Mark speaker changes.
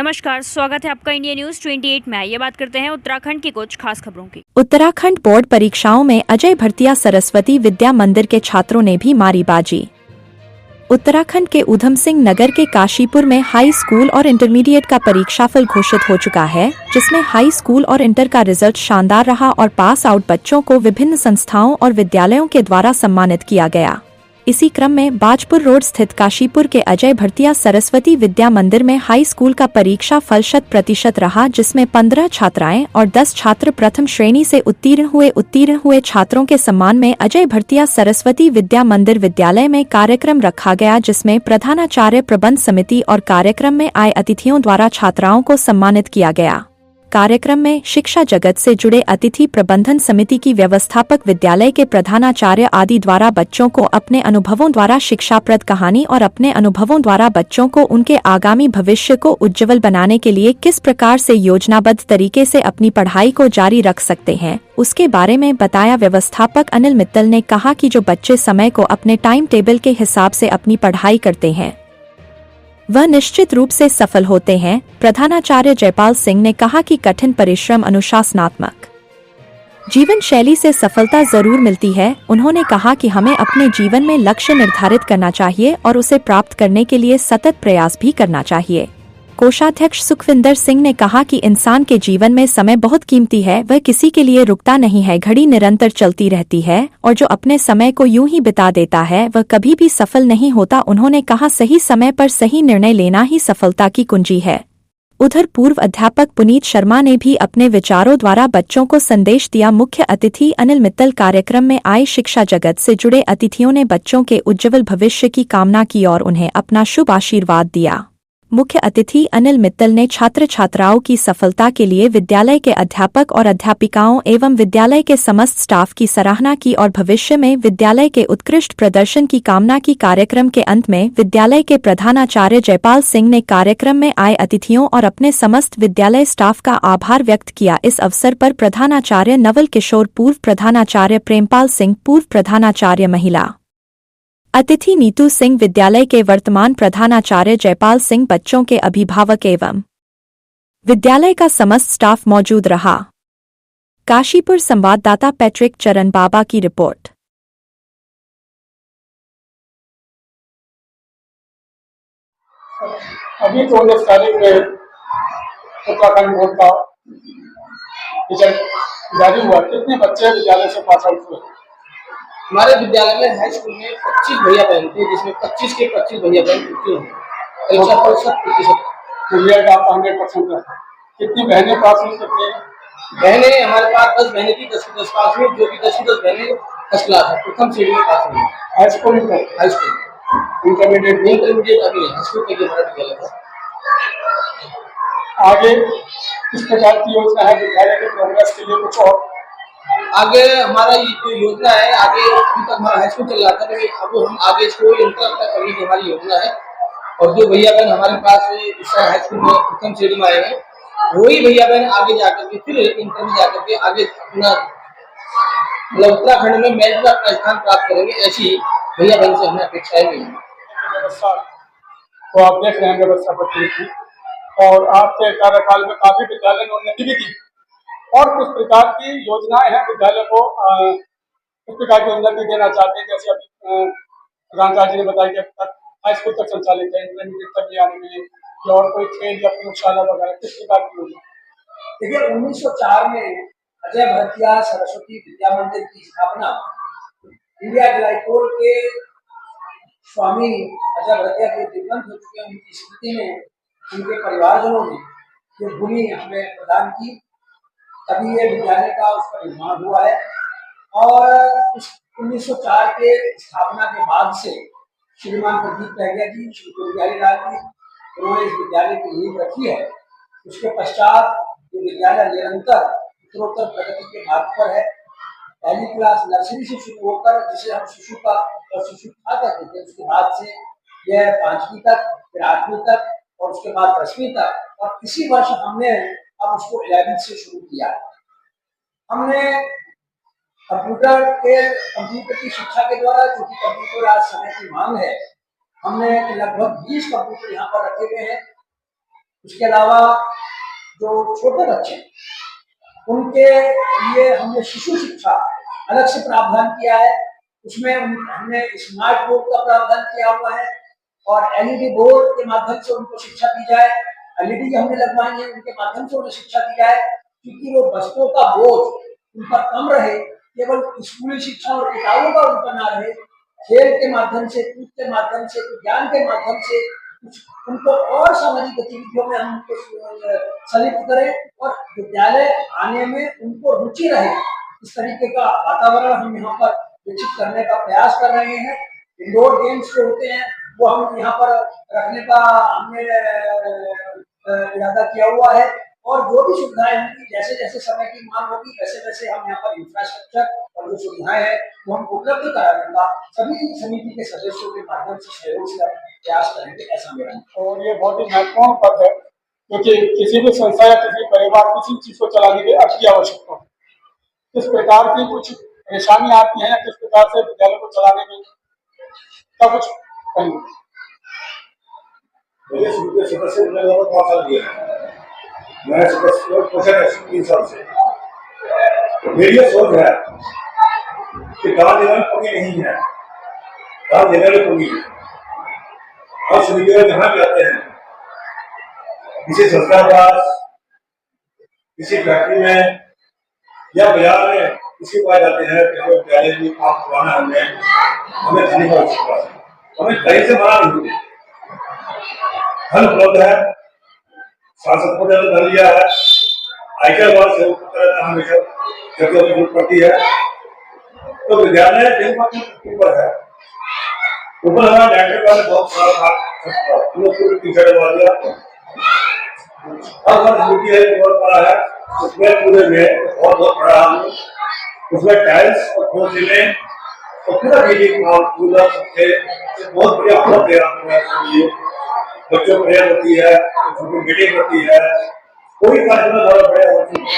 Speaker 1: नमस्कार, स्वागत है आपका इंडिया न्यूज 28 में। ये बात करते हैं उत्तराखंड की कुछ खास खबरों की।
Speaker 2: उत्तराखंड बोर्ड परीक्षाओं में अजय भरतिया सरस्वती विद्या मंदिर के छात्रों ने भी मारी बाजी। उत्तराखंड के ऊधम सिंह नगर के काशीपुर में हाई स्कूल और इंटरमीडिएट का परीक्षाफल घोषित हो चुका है, जिसमें हाई स्कूल और इंटर का रिजल्ट शानदार रहा और पास आउट बच्चों को विभिन्न संस्थाओं और विद्यालयों के द्वारा सम्मानित किया गया। इसी क्रम में बाजपुर रोड स्थित काशीपुर के अजय भरतिया सरस्वती विद्या मंदिर में हाई स्कूल का परीक्षा फल 100% रहा, जिसमें 15 छात्राएं और 10 छात्र प्रथम श्रेणी से उत्तीर्ण हुए छात्रों के सम्मान में अजय भरतिया सरस्वती विद्या मंदिर विद्यालय में कार्यक्रम रखा गया, जिसमें प्रधानाचार्य प्रबंध समिति और कार्यक्रम में आए अतिथियों द्वारा छात्राओं को सम्मानित किया गया। कार्यक्रम में शिक्षा जगत से जुड़े अतिथि प्रबंधन समिति की व्यवस्थापक, विद्यालय के प्रधानाचार्य आदि द्वारा बच्चों को अपने अनुभवों द्वारा शिक्षाप्रद कहानी और अपने अनुभवों द्वारा बच्चों को उनके आगामी भविष्य को उज्ज्वल बनाने के लिए किस प्रकार से योजनाबद्ध तरीके से अपनी पढ़ाई को जारी रख सकते हैं, उसके बारे में बताया। व्यवस्थापक अनिल मित्तल ने कहा कि जो बच्चे समय को अपने टाइम टेबल के हिसाब से अपनी पढ़ाई करते हैं वह निश्चित रूप से सफल होते हैं। प्रधानाचार्य जयपाल सिंह ने कहा कि कठिन परिश्रम, अनुशासनात्मक जीवन शैली से सफलता जरूर मिलती है। उन्होंने कहा कि हमें अपने जीवन में लक्ष्य निर्धारित करना चाहिए और उसे प्राप्त करने के लिए सतत प्रयास भी करना चाहिए। कोषाध्यक्ष सुखविंदर सिंह ने कहा कि इंसान के जीवन में समय बहुत कीमती है, वह किसी के लिए रुकता नहीं है, घड़ी निरंतर चलती रहती है और जो अपने समय को यूं ही बिता देता है वह कभी भी सफल नहीं होता। उन्होंने कहा, सही समय पर सही निर्णय लेना ही सफलता की कुंजी है। उधर पूर्व अध्यापक पुनीत शर्मा ने भी अपने विचारों द्वारा बच्चों को संदेश दिया। मुख्य अतिथि अनिल मित्तल कार्यक्रम में आए शिक्षा जगत से जुड़े अतिथियों ने बच्चों के उज्ज्वल भविष्य की कामना की और उन्हें अपना शुभ आशीर्वाद दिया। मुख्य अतिथि अनिल मित्तल ने छात्र छात्राओं की सफलता के लिए विद्यालय के अध्यापक और अध्यापिकाओं एवं विद्यालय के समस्त स्टाफ की सराहना की और भविष्य में विद्यालय के उत्कृष्ट प्रदर्शन की कामना की। कार्यक्रम के अंत में विद्यालय के प्रधानाचार्य जयपाल सिंह ने कार्यक्रम में आए अतिथियों और अपने समस्त विद्यालय स्टाफ का आभार व्यक्त किया। इस अवसर पर प्रधानाचार्य नवल किशोर, पूर्व प्रधानाचार्य प्रेमपाल सिंह, पूर्व प्रधानाचार्य महिला अतिथि नीतू सिंह, विद्यालय के वर्तमान प्रधानाचार्य जयपाल सिंह, बच्चों के अभिभावक एवं विद्यालय का समस्त स्टाफ मौजूद रहा। काशीपुर संवाददाता पैट्रिक चरण बाबा की रिपोर्ट।
Speaker 3: अभी तो 19 तारीख में उत्तराखंड बोर्ड का रिजल्ट जारी हुआ। कितने बच्चे विद्यालय से पास आउट हुए?
Speaker 4: हमारे विद्यालय में हाई स्कूल में 25 भैया बहन थे, जिसमें 25 के 25 भैया बहन उत्तीर्ण हुए। परीक्षा फल 100%
Speaker 3: रिजल्ट आपका 100% रहा। कितनी बहनें पास हुई? कितनी
Speaker 4: बहनें? हमारे पास 10 बहनें थी, 10 की 10 पास हुई, जो कि 10 की 10 बहनें फर्स्ट क्लास है, प्रथम श्रेणी में पास हुई।
Speaker 3: हाई स्कूल में?
Speaker 4: High school.
Speaker 3: इंटरमीडिएट
Speaker 4: अभी हाई स्कूल के हमारा विद्यालय था।
Speaker 3: आगे किस प्रकार की योजना है विद्यालय के प्रोग्रेस के लिए? कुछ और
Speaker 4: आगे हमारा ये जो योजना है, आगे अभी तक हमारा हाई स्कूल चल रहा था, लेकिन अब हम आगे इसको इंटर तक करने की हमारी योजना है। और जो भैया बहन हमारे पास इस हाई स्कूल में प्रथम श्रेणी में आए हैं, वही भैया बहन आगे जाकर के फिर इंटर में जाकर के आगे अपना मतलब उत्तराखंड में मैरिट में अपना स्थान प्राप्त करेंगे, ऐसी भैया बहन से हमें अपेक्षाएं नहीं है।
Speaker 3: व्यवस्था तो आप देख रहे हैं, व्यवस्था बदली थी और आपके कार्यकाल में काफी विद्यालय ने उन्नति भी की। और किस प्रकार की योजनाएं हैं विद्यालय को किस प्रकार की उन्नति देना चाहते हैं? जैसे अभी प्रधानचार्य जी ने बताया कि अब तक हाई स्कूल तक संचालित है, इंटरमीडिएट तक भी आने में या और कोई खेल या प्रयोगशाला वगैरह, किस प्रकार की योजना?
Speaker 5: देखिए, 1904 में अजय भरतिया सरस्वती विद्या मंदिर की स्थापना इंडिया ग्लाइकोल के स्वामी अजय भरतिया के दिवंगत हो चुके हैं, उनकी स्मृति में उनके परिवारजनों ने जो भूमि हमें प्रदान की, तभी ये विद्यालय का उसका निर्माण हुआ है। और इस 1904 के स्थापना के बाद से श्रीमान प्रदीप टहरिया जी, श्री गुरुबिहारी लाल जी, उन्होंने इस विद्यालय की नींव रखी है। उसके पश्चात ये विद्यालय निरंतर उत्तरोत्तर प्रगति के मार्ग पर है। पहली क्लास नर्सरी से शुरू होकर, जिसे हम शिशु का और शिशु कहा करते थे, उसके बाद से यह 5वीं तक, फिर 8वीं तक और उसके बाद 10वीं तक, और इसी वर्ष हमने अब उसको 11वीं से शुरू किया। हमने कंप्यूटर की शिक्षा के द्वारा, क्योंकि कंप्यूटर आज समय की मांग है, हमने लगभग 20 कंप्यूटर यहाँ पर रखे गए हैं। उसके अलावा जो छोटे बच्चे हैं, उनके लिए हमने शिशु शिक्षा अलग से प्रावधान किया है। उसमें हमने स्मार्ट बोर्ड का प्रावधान किया हुआ है और एलईडी बोर्ड के माध्यम से उनको शिक्षा दी जाए। एलईडी हमने लगवाई है, उनके माध्यम से उन्हें शिक्षा दी जाए, क्योंकि वो बच्चों का बोझ उन पर कम रहे, केवल स्कूली शिक्षा और किताबों का उन पर ना रहे, खेल के माध्यम से, कूद के माध्यम से, ज्ञान के माध्यम से उनको और सामाजिक गतिविधियों में हम उनको संलिप्त करें और विद्यालय आने में उनको रुचि रहे। इस तरीके का वातावरण हम यहाँ पर विकसित करने का प्रयास कर रहे हैं। इंडोर गेम्स जो होते हैं वो हम यहाँ पर रखने का हमने इरादा किया हुआ है और जो भी सुविधाएं होंगी, जैसे जैसे समय की मांग होगी, वैसे वैसे हम यहाँ पर इंफ्रास्ट्रक्चर और जो सुविधाएं हैं वो हम उपलब्ध कराने का सभी समिति के सदस्यों के माध्यम से सहयोग से प्रयास करेंगे, ऐसा मेरा।
Speaker 3: और ये बहुत ही महत्वपूर्ण पद है, क्योंकि किसी भी संस्था या किसी परिवार किसी चीज को चलाने के अर्थ की आवश्यकता है। किस प्रकार की कुछ परेशानियां आती हैं या किस प्रकार से विद्यालय को चलाने में क्या कुछ कहेंगे?
Speaker 6: मेरे सदस्य ने लगभग 5 साल किया है। मैं सदस्य पोषण है 3 साल से। मेरी ये सोच है कि दान देने में कमी नहीं है, दान देने में कमी है। और समितियां जहाँ भी आते हैं, किसी संस्था के पास, किसी फैक्ट्री में या बाजार में किसी पास जाते हैं कि विद्यालय में काम करवाना हमें देने का आवश्यकता है, हमें कहीं से मना नहीं होती। धन उपलब्ध है, सांसद को धन लिया है, आयकर वाला से हमेशा जब हमें जरूरत पड़ती है तो विद्यालय दिन ऊपर है। ऊपर हमारा डायरेक्टर वाले बहुत सारा टीचर लगा दिया, हर समिति है बहुत बड़ा है, उसमें पूरे में बहुत बड़ा है, उसमें टाइल्स और 2 जिले और पूरा मीटिंग कूलर से बहुत बढ़िया प्रयास है। बच्चों को प्रेयर होती है, छोटी मीटिंग होती है, कोई कार्यक्रम बहुत बढ़िया होती है।